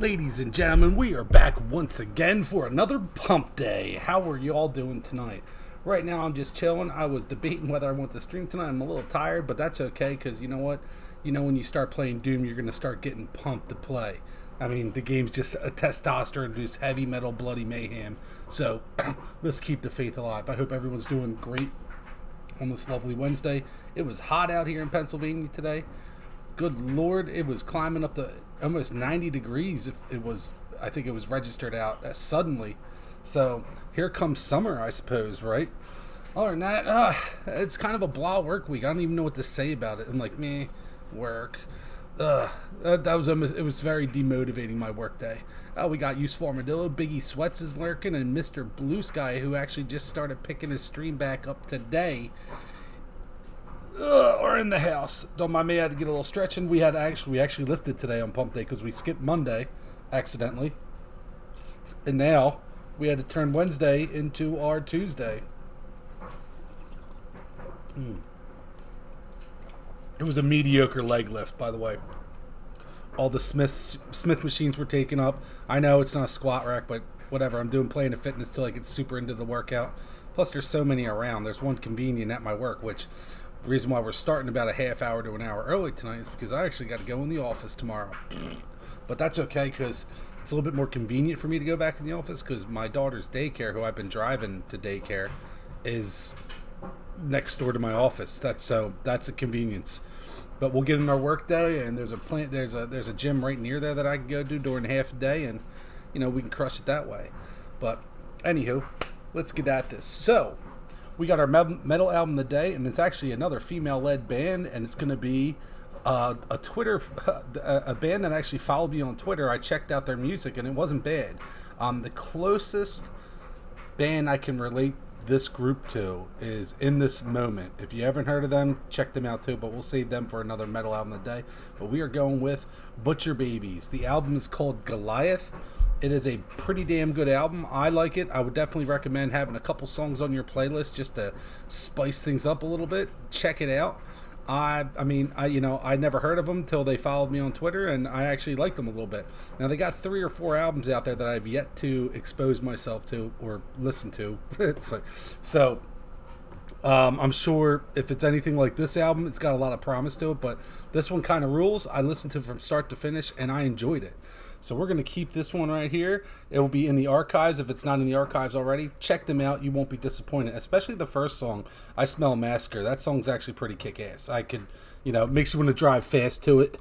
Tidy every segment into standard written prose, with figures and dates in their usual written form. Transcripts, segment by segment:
Ladies and gentlemen, we are back once again for another pump day. How are you all doing tonight? Right now I'm just chilling. I was debating whether I want to stream tonight. I'm a little tired, but that's okay because you know what? You know when you start playing Doom, you're going to start getting pumped to play. I mean, the game's just a testosterone-induced heavy metal bloody mayhem. So let's keep the faith alive. I hope everyone's doing great on this lovely Wednesday. It was hot out here in Pennsylvania today. Good Lord, it was climbing up to almost 90 degrees. I think it was registered out suddenly. So here comes summer, I suppose, right? Other than that, it's kind of a blah work week. I don't even know what to say about it. I'm like, meh, work. It was very demotivating, my work day. We got Useful Armadillo, Biggie Sweats is lurking, and Mr. Blue Sky, who actually just started picking his stream back up today. Or in the house. Don't mind me, I had to get a little stretching. We actually lifted today on pump day because we skipped Monday accidentally. And now we had to turn Wednesday into our Tuesday. It was a mediocre leg lift, by the way. All the Smith machines were taken up. I know it's not a squat rack, but whatever. I'm doing Planet Fitness till I get super into the workout. Plus, there's so many around. There's one convenient at my work, which the reason why we're starting about a half hour to an hour early tonight is because I actually got to go in the office tomorrow. But that's okay because it's a little bit more convenient for me to go back in the office because my daughter's daycare, who I've been driving to daycare, is next door to my office. That's a convenience. But we'll get in our work day, and there's a gym right near there that I can go to during half a day, and we can crush it that way. But anywho, let's get at this. So we got our metal album of the day, and it's actually another female-led band, and it's going to be a band that actually followed me on Twitter. I checked out their music, and it wasn't bad. The closest band I can relate this group to is In This Moment. If you haven't heard of them, check them out too, but we'll save them for another metal album of the day. But we are going with Butcher Babies. The album is called Goliath. It is a pretty damn good album. I like it. I would definitely recommend having a couple songs on your playlist just to spice things up a little bit. Check it out. I never heard of them till they followed me on Twitter, and I actually liked them a little bit. Now, they got 3 or 4 albums out there that I've yet to expose myself to or listen to. I'm sure if it's anything like this album, it's got a lot of promise to it, but this one kind of rules. I listened to it from start to finish, and I enjoyed it. So we're going to keep this one right here. It will be in the archives. If it's not in the archives already, check them out. You won't be disappointed, especially the first song, I Smell Massacre. That song's actually pretty kick-ass. It makes you want to drive fast to it.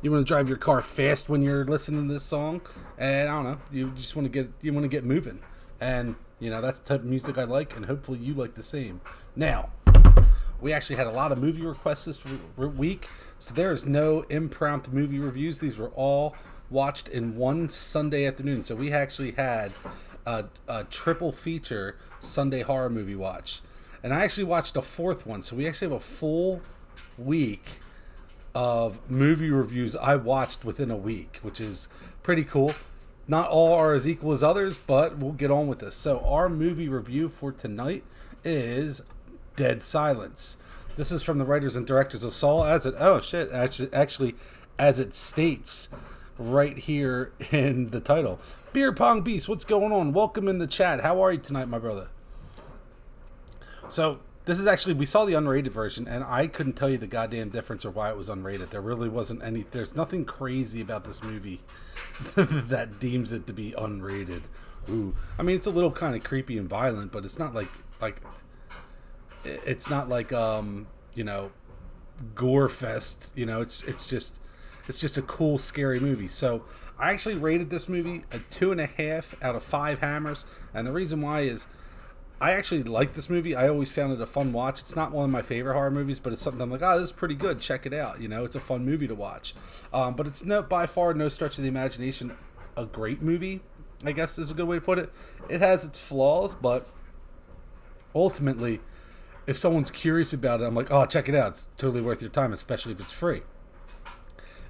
You want to drive your car fast when you're listening to this song, and I don't know, you just want to get moving. And, that's the type of music I like, and hopefully you like the same. Now, we actually had a lot of movie requests this week, so there is no impromptu movie reviews. These were all watched in one Sunday afternoon. So we actually had a triple feature Sunday horror movie watch. And I actually watched a 4th one. So we actually have a full week of movie reviews I watched within a week, which is pretty cool. Not all are as equal as others, but we'll get on with this. So our movie review for tonight is Dead Silence. This is from the writers and directors of Saw, as it states right here in the title. Beer Pong Beast, what's going on? Welcome in the chat. How are you tonight, my brother? So this is actually, we saw the unrated version, and I couldn't tell you the goddamn difference or why it was unrated. There really wasn't there's nothing crazy about this movie that deems it to be unrated. Ooh, I mean, it's a little kind of creepy and violent, but it's not like it's not like gore fest. It's just a cool, scary movie. So I actually rated this movie a 2.5 out of 5 hammers. And the reason why is I actually like this movie. I always found it a fun watch. It's not one of my favorite horror movies, but it's something I'm like, this is pretty good. Check it out. It's a fun movie to watch. But it's by far no stretch of the imagination a great movie, I guess is a good way to put it. It has its flaws, but ultimately, if someone's curious about it, I'm like, check it out. It's totally worth your time, especially if it's free.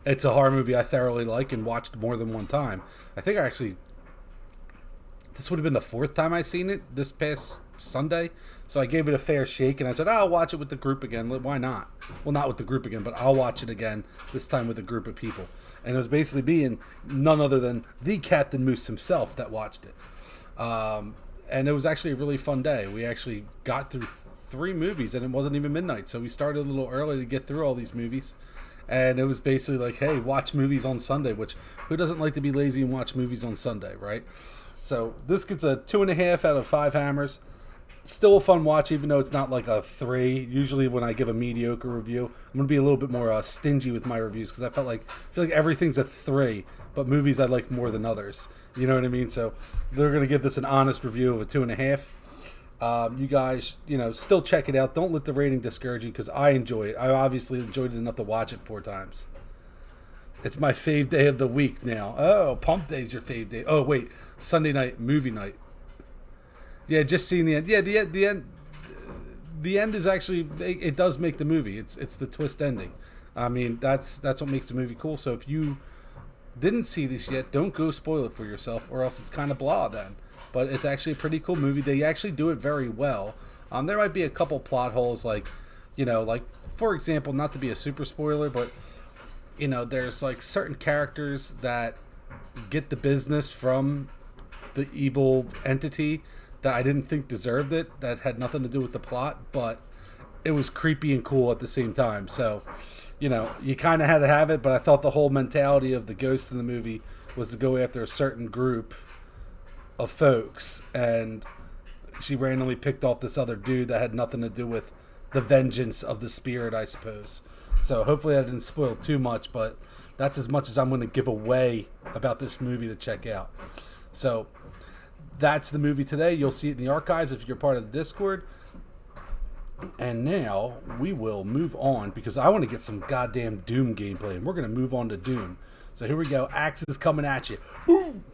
It's a horror movie I thoroughly like and watched more than one time. I think I actually this would have been the fourth time I seen it this past Sunday. So I gave it a fair shake, and I said, I'll watch it with the group again. Why not? Well, not with the group again, but I'll watch it again, this time with a group of people. And it was basically being none other than the Captain Moose himself that watched it. And it was actually a really fun day. We actually got through 3 movies, and it wasn't even midnight. So we started a little early to get through all these movies. And it was basically like, hey, watch movies on Sunday, which who doesn't like to be lazy and watch movies on Sunday, right? So this gets a 2.5 out of 5 hammers. Still a fun watch, even though it's not like a 3. Usually when I give a mediocre review, I'm going to be a little bit more stingy with my reviews, because I feel like everything's a 3, but movies I like more than others. You know what I mean? So they're going to give this an honest review of a 2.5. You guys, still check it out. Don't let the rating discourage you, because I enjoy it. I obviously enjoyed it enough to watch it 4 times. It's my fave day of the week now. Oh, Pump Day's your fave day. Oh, wait. Sunday night, movie night. Yeah, just seeing the end. Yeah, the end. The end is actually, it does make the movie. It's the twist ending. I mean, that's what makes the movie cool. So if you didn't see this yet, don't go spoil it for yourself, or else it's kind of blah then. But it's actually a pretty cool movie. They actually do it very well. There might be a couple plot holes, like for example, not to be a super spoiler, but there's like certain characters that get the business from the evil entity that I didn't think deserved it, that had nothing to do with the plot, but it was creepy and cool at the same time. So, you kind of had to have it, but I thought the whole mentality of the ghost in the movie was to go after a certain group of folks, and she randomly picked off this other dude that had nothing to do with the vengeance of the spirit, I suppose. So hopefully that didn't spoil too much, but that's as much as I'm going to give away about this movie to check out. So that's the movie today. You'll see it in the archives if you're part of the Discord. And now we will move on, because I want to get some goddamn Doom gameplay, and we're going to move on to Doom. So here we go. Axe is coming at you. Boom!